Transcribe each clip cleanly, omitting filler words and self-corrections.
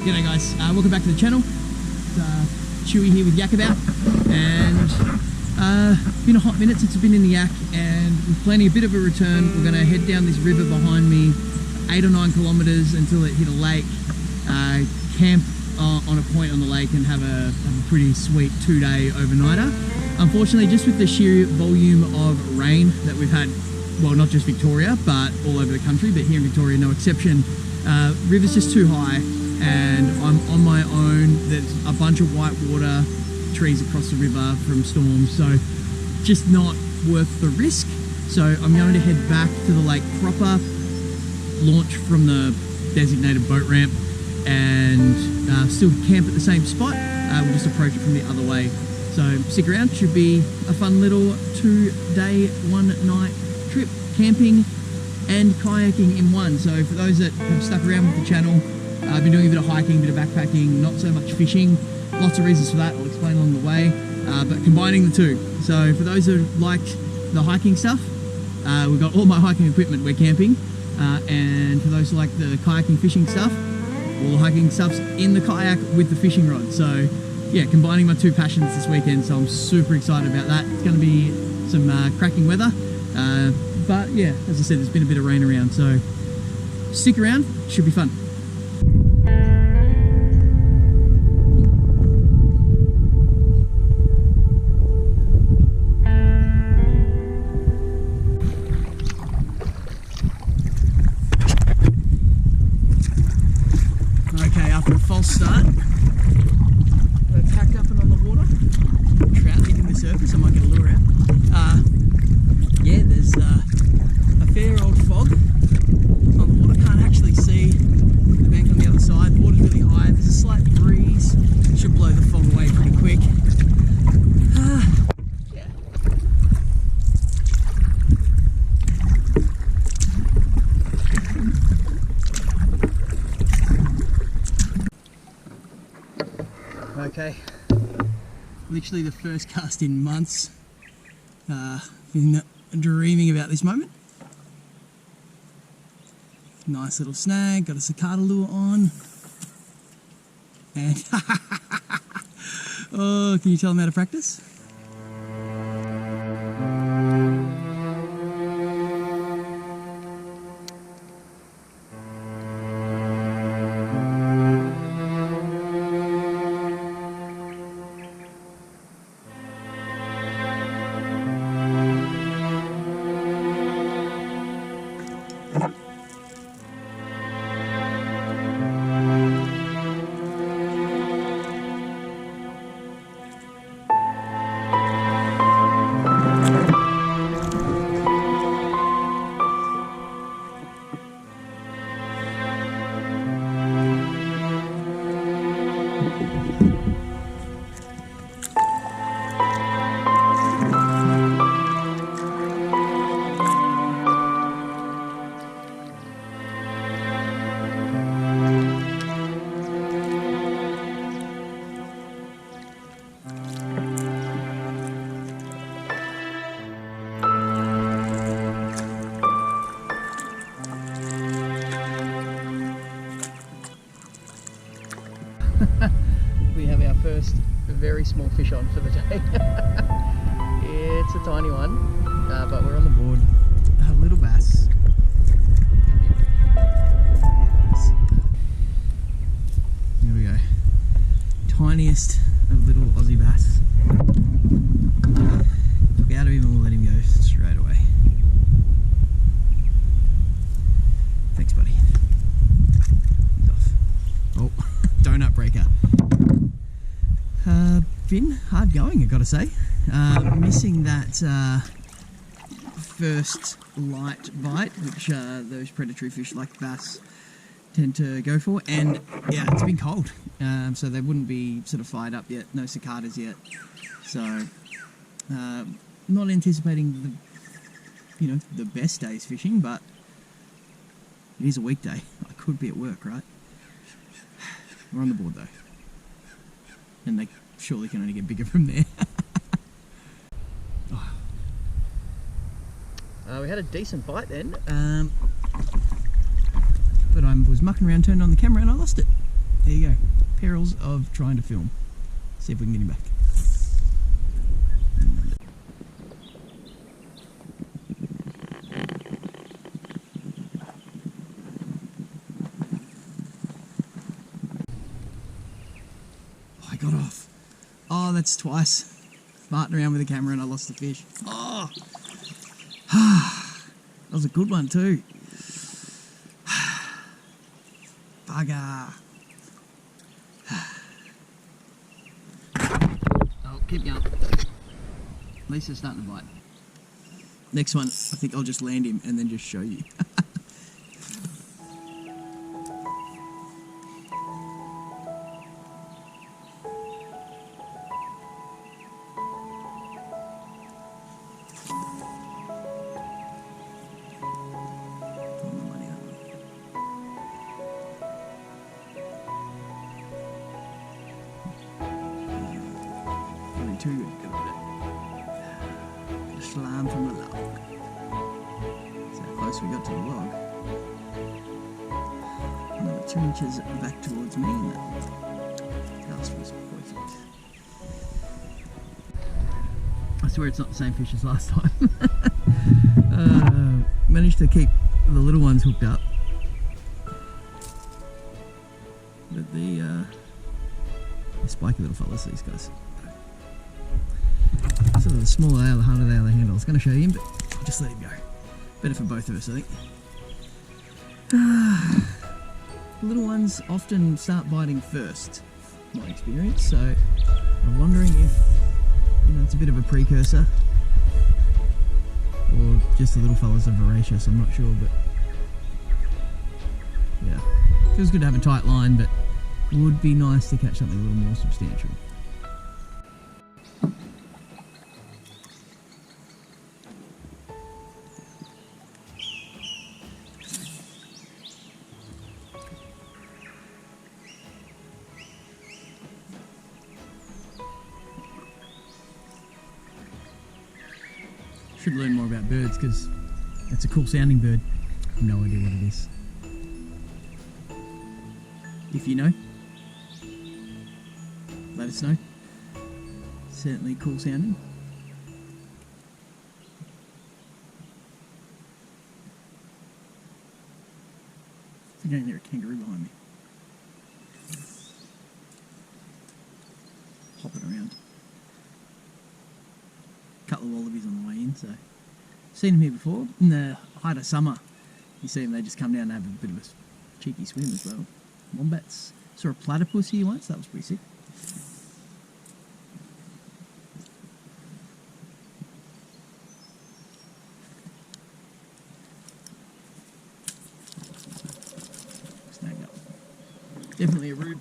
G'day guys, welcome back to the channel. Chewy here with Yak About, and been a hot minute since I've been in the Yak, and we're planning a bit of a return. We're going to head down this river behind me, 8 or 9 kilometres until it hit a lake, camp on a point on the lake and have a pretty sweet 2-day overnighter. Unfortunately, just with the sheer volume of rain that we've had, well, not just Victoria but all over the country, but here in Victoria no exception, river's just too high and I'm on my own. There's a bunch of white water, trees across the river from storms, so just not worth the risk. So I'm going to head back to the lake proper, launch from the designated boat ramp, and still camp at the same spot. We'll just approach it from the other way. So stick around, should be a fun little 2-day, 1-night trip, camping and kayaking in one. So for those that have stuck around with the channel, I've been doing a bit of hiking, a bit of backpacking, not so much fishing. Lots of reasons for that, I'll explain along the way, but combining the two. So for those that like the hiking stuff, we've got all my hiking equipment, we're camping. And for those who like the kayaking fishing stuff, all the hiking stuff's in the kayak with the fishing rod. So yeah, combining my two passions this weekend, so I'm super excited about that. It's going to be some cracking weather, but yeah, as I said, there's been a bit of rain around, so stick around, should be fun. Okay, after a false start, we're packed up and on the water. Trout hitting the surface, I might get a lure out. Yeah, there's a fair old fog on the water. Can't actually see the bank on the other side. The water's really high. There's a slight breeze. Should blow the fog away pretty quick. Yeah. Okay, literally the first cast in months. Been dreaming about this moment. Nice little snag, got a cicada lure on. And oh, can you tell them how to practice? We have our first very small fish on for the day. It's a tiny one, but we're on the board. A little bass. There we go. Tiniest of little Aussie bass. Look out of him and we'll let him go straight away. Thanks, buddy. He's off. Oh, donut breaker. Been hard going, I gotta say. Missing that first light bite, which those predatory fish like bass tend to go for, and yeah, it's been cold, so they wouldn't be sort of fired up yet. No cicadas yet, so not anticipating the best days fishing, but it is a weekday. I could be at work, right? We're on the board though, and they surely can only get bigger from there. We had a decent bite then, but I was mucking around, turned on the camera and I lost it. there you go. Perils of trying to film. See if we can get him back. Oh, I got off. Oh, that's twice. Farting around with the camera and I lost the fish. Oh, that was a good one too. Bugger. Oh, keep going. At least they're starting to bite. Next one, I think I'll just land him and then just show you. Too good, good at it. Slam from the log. That's how close we got to the log. Another 2 inches back towards me, and that cast was perfect. I swear it's not the same fish as last time. Managed to keep the little ones hooked up, but the spiky little fellas, these guys. So the smaller they are, the harder they are to handle. I was going to show him, but I'll just let him go. Better for both of us, I think. The little ones often start biting first, my experience, so I'm wondering if, you know, it's a bit of a precursor, or just the little fellas are voracious, I'm not sure, but yeah. Feels good to have a tight line, but would be nice to catch something a little more substantial. Should learn more about birds because it's a cool sounding bird. I have no idea what it is. If you know, let us know. Certainly cool sounding. I think I can hear a kangaroo behind me. Hopping around. Couple of wallabies on the way in, so seen them here before. In the height of summer, you see them, they just come down and have a bit of a cheeky swim as well. Wombats. Saw a platypus here once, that was pretty sick. Snagged up. Definitely a rude.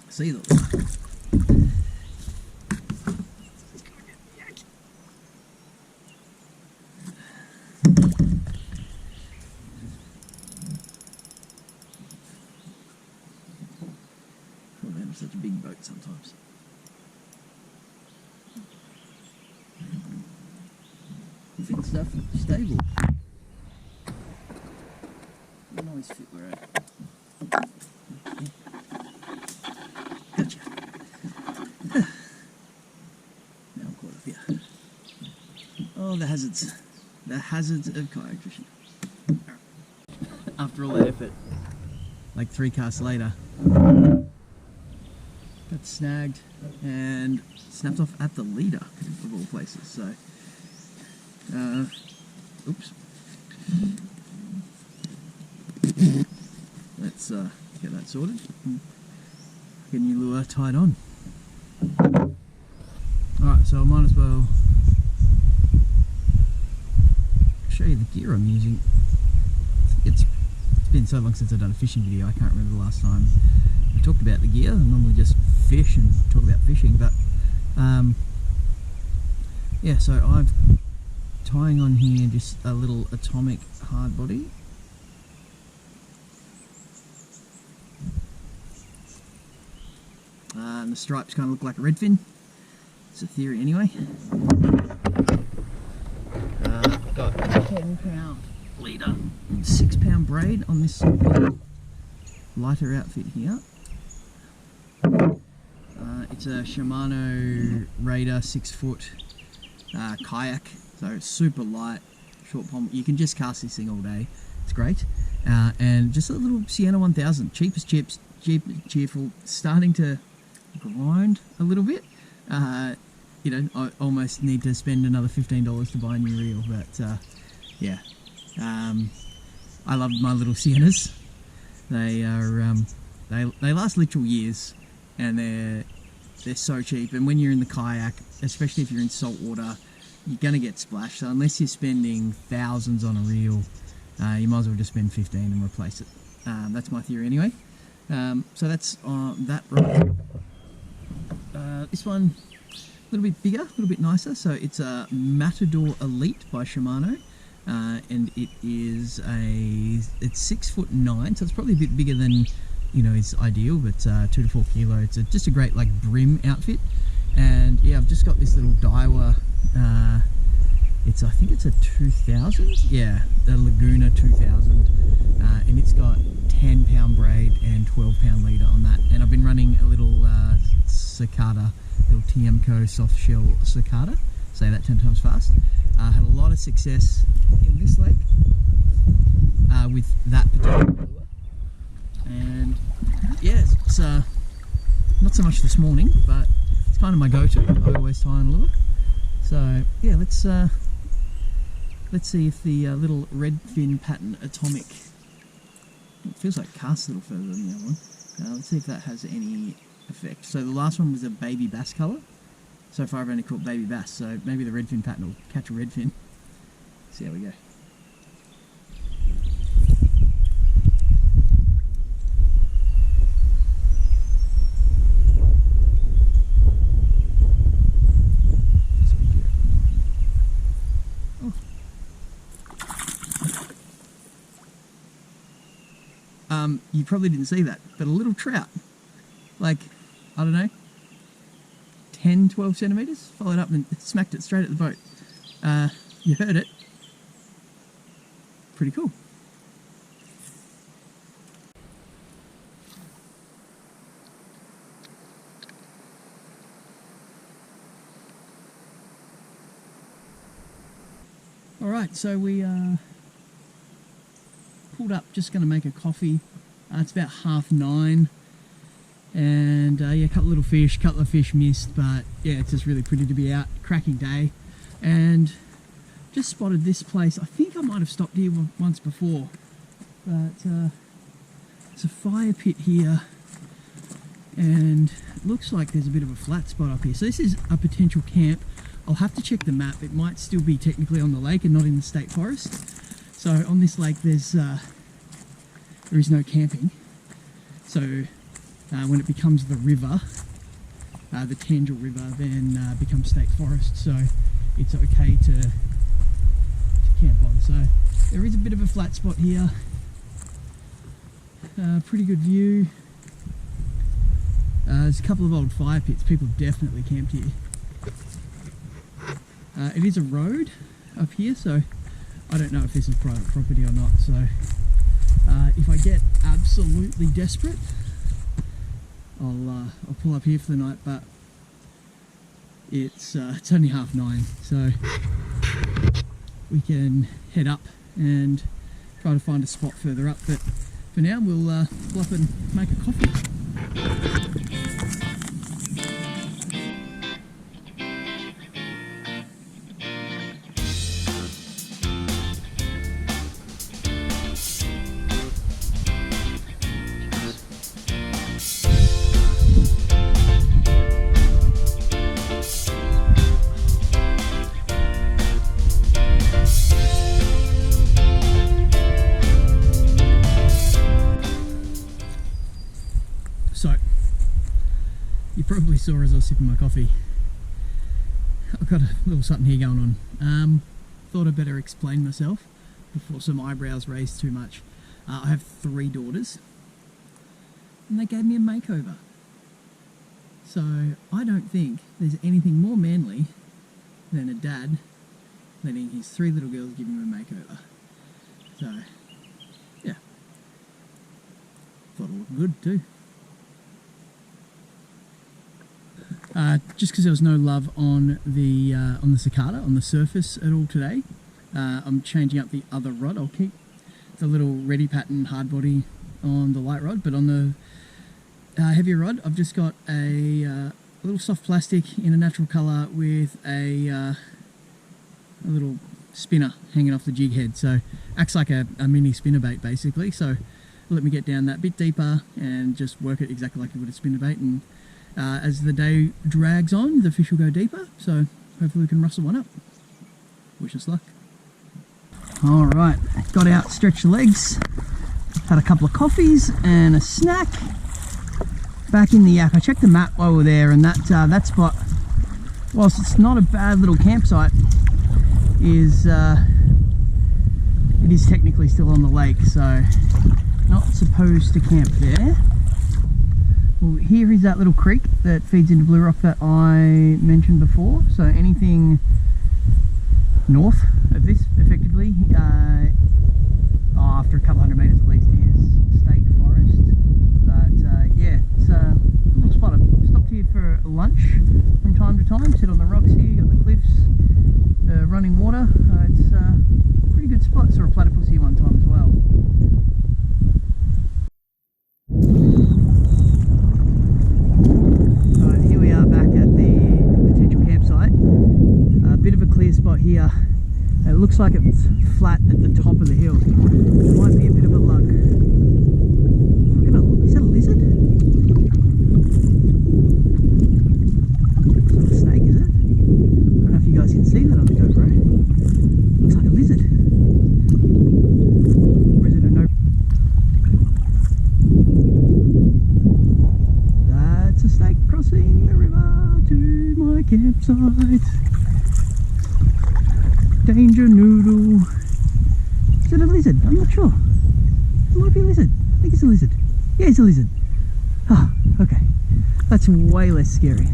See those. Oh man, such a big boat sometimes. Fit stuff, stable. Nice fit we're at. Gotcha. Now I'm caught up here. Oh, the hazards. The hazards of kayak fishing. After all that effort, like 3 casts later, got snagged and snapped off at the leader of all places. So, oops. Let's get that sorted. Get a new lure tied on. Alright, so I might as well show you the gear I'm using. It's been so long since I've done a fishing video, I can't remember the last time I talked about the gear. I normally just fish and talk about fishing, but yeah, so I'm tying on here just a little atomic hard body. And the stripes kind of look like a redfin. It's a theory anyway. Got a 10-pound leader, 6-pound braid on this lighter outfit here. It's a Shimano Raider 6-foot kayak, so it's super light, short pommel. You can just cast this thing all day. It's great. And just a little Sienna 1000, cheap as chips, cheap, cheerful, starting to grind a little bit. You know, I almost need to spend another $15 to buy a new reel, but yeah, I love my little Siennas. They are they last literal years, and they're so cheap. And when you're in the kayak, especially if you're in salt water, you're gonna get splashed. So unless you're spending thousands on a reel, you might as well just spend 15 and replace it. That's my theory anyway. So that's that rod. This one, a little bit bigger, a little bit nicer. So it's a Matador Elite by Shimano, and it's 6'9", so it's probably a bit bigger than, you know, it's ideal, but 2 to 4 kilo. It's just a great like brim outfit. And yeah, I've just got this little Daiwa. I think it's a 2000. Yeah, the Laguna 2000, and it's got 10-pound braid and 12-pound leader on that. And I've been running a little cicada, little Tiemco soft shell cicada. Say that 10 times fast. Had a lot of success in this lake with that particular lure. And yeah, it's not so much this morning, but it's kind of my go-to. I always tie on a lure. So yeah, let's see if the little redfin pattern atomic, it feels like cast a little further than the other one. Let's see if that has any effect. So the last one was a baby bass colour. So far I've only caught baby bass, so maybe the redfin pattern will catch a redfin. See how we go. You probably didn't see that, but a little trout, like, I don't know, 10, 12 centimetres, followed up and smacked it straight at the boat. You heard it. Pretty cool. Alright, so we pulled up, just going to make a coffee. It's about 9:30, and yeah, a couple of fish missed, but yeah, it's just really pretty to be out. Cracking day. And just spotted this place. I think I might have stopped here once before, but it's a fire pit here, and it looks like there's a bit of a flat spot up here. So this is a potential camp. I'll have to check the map. It might still be technically on the lake and not in the state forest. So on this lake there is no camping. So when it becomes the river, the Tangel River, then becomes state forest. So it's okay to camp on. So there is a bit of a flat spot here. Pretty good view. There's a couple of old fire pits. People definitely camped here. It is a road up here, so I don't know if this is private property or not. So if I get absolutely desperate, I'll pull up here for the night. But it's only 9:30, so we can head up and try to find a spot further up. But for now, we'll pull up and make a coffee. So, you probably saw as I was sipping my coffee, I've got a little something here going on. Thought I'd better explain myself before some eyebrows raise too much. I have 3 daughters, and they gave me a makeover. So I don't think there's anything more manly than a dad letting his 3 little girls give him a makeover. So, yeah. Thought it looked good too. Just because there was no love on the cicada, on the surface at all today, I'm changing up the other rod. I'll keep the little ready pattern hard body on the light rod, but on the heavier rod, I've just got a little soft plastic in a natural colour with a little spinner hanging off the jig head. So acts like a mini spinnerbait basically. So let me get down that bit deeper and just work it exactly like you would a spinnerbait. And as the day drags on, the fish will go deeper. So hopefully we can rustle one up. Wish us luck. All right, got out, stretched the legs, had a couple of coffees and a snack. Back in the yak, I checked the map while we were there, and that spot, whilst it's not a bad little campsite, it is technically still on the lake, so not supposed to camp there. Well, here is that little creek that feeds into Blue Rock that I mentioned before. So anything north of this, effectively, after a couple hundred metres at least, is state forest. But yeah, it's a little spot. I've stopped here for lunch from time to time, sit on the rocks here, you got the cliffs, running water. It's a pretty good spot. Saw a platypus here one time as well. Alright, here we are back at the potential campsite. A bit of a clear spot here. It looks like it's flat at the top of the hill. It might be a bit of a lug. Is that a lizard? It's not a snake, is it? I don't know if you guys can see that on the GoPro. Looks like a lizard. Or is it a no? That's a snake crossing the river to my campsite. Danger noodle. Is it a lizard? I'm not sure. It might be a lizard. I think it's a lizard. Yeah, it's a lizard. Oh, okay. That's way less scary.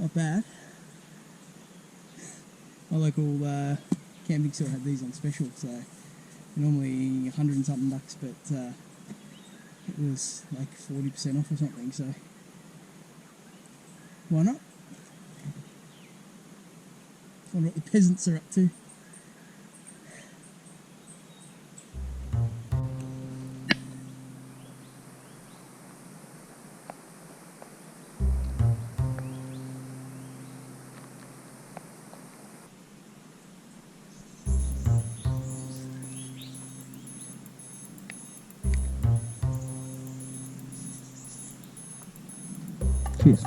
Not bad. My local camping store had these on special, so normally 100 and something bucks, but it was like 40% off or something, so why not? Wonder what the peasants are up to. Cheers.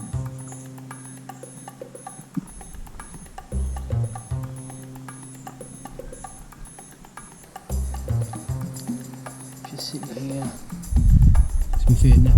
Just sitting here. To be fair, now.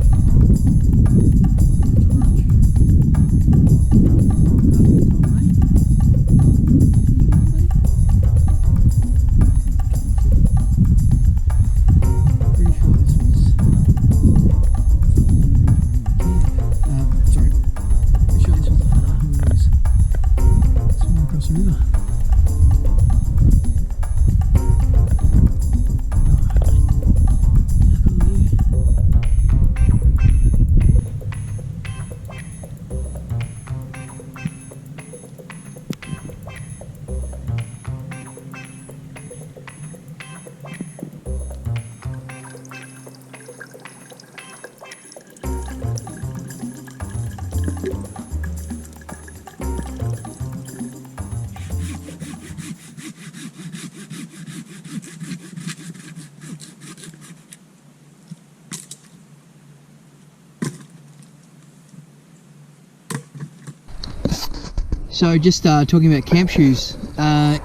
So just talking about camp shoes.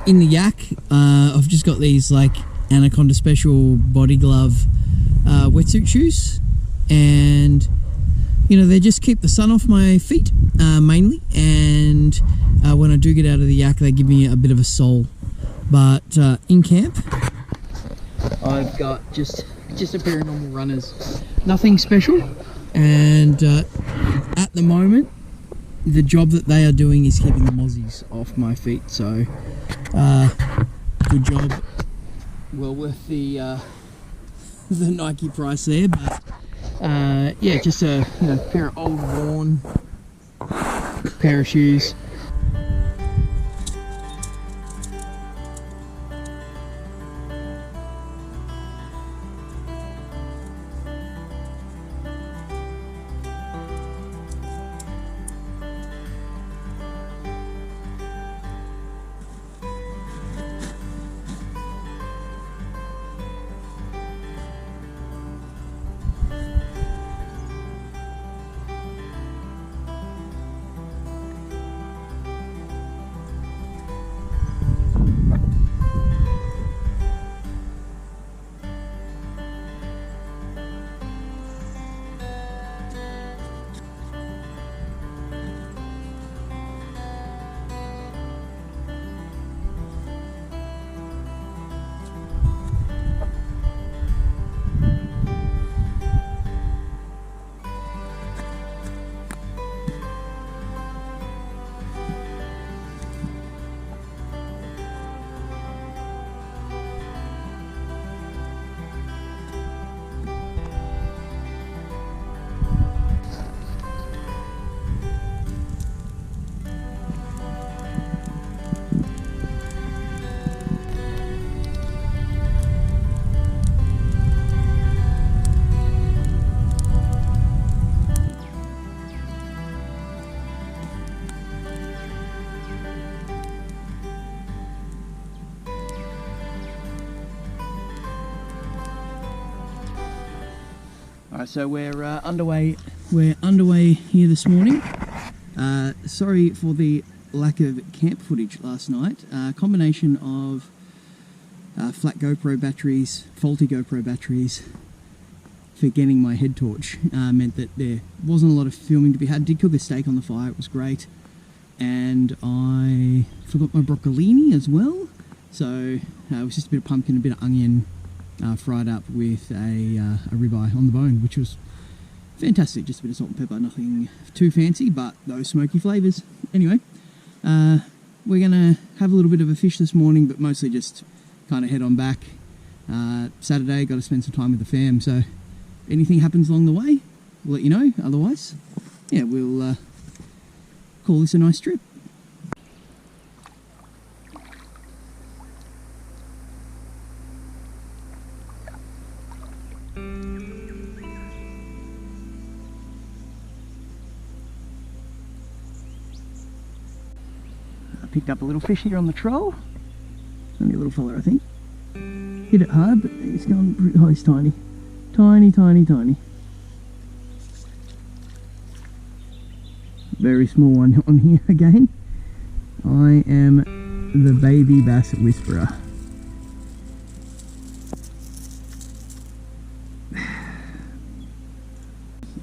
In the yak, I've just got these like Anaconda Special body glove wetsuit shoes, and you know, they just keep the sun off my feet mainly, and when I do get out of the yak they give me a bit of a sole. But in camp I've got just a pair of normal runners, nothing special, and at the moment the job that they are doing is keeping the mozzies off my feet, so good job, well worth the Nike price there. But yeah, just a pair of old worn pair of shoes. Alright, so we're underway. We're underway here this morning. Sorry for the lack of camp footage last night. Combination of flat GoPro batteries, faulty GoPro batteries, forgetting my head torch meant that there wasn't a lot of filming to be had. Did cook a steak on the fire, it was great, and I forgot my broccolini as well. So it was just a bit of pumpkin, a bit of onion, fried up with a ribeye on the bone, which was fantastic. Just a bit of salt and pepper, nothing too fancy, but those smoky flavours. Anyway, we're gonna have a little bit of a fish this morning, but mostly just kind of head on back. Saturday, got to spend some time with the fam, so if anything happens along the way, we'll let you know. Otherwise, yeah, we'll call this a nice trip. Picked up a little fish here on the troll. Only a little fella, I think. Hit it hard, but he's going pretty high. He's tiny. Tiny, tiny, tiny. Very small one on here again. I am the baby bass whisperer.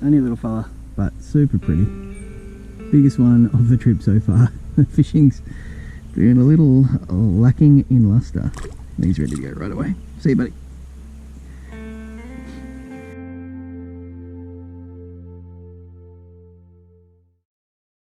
Only a little fella, but super pretty. Biggest one of the trip so far. The fishing's been a little lacking in luster. He's ready to go right away. See you, buddy.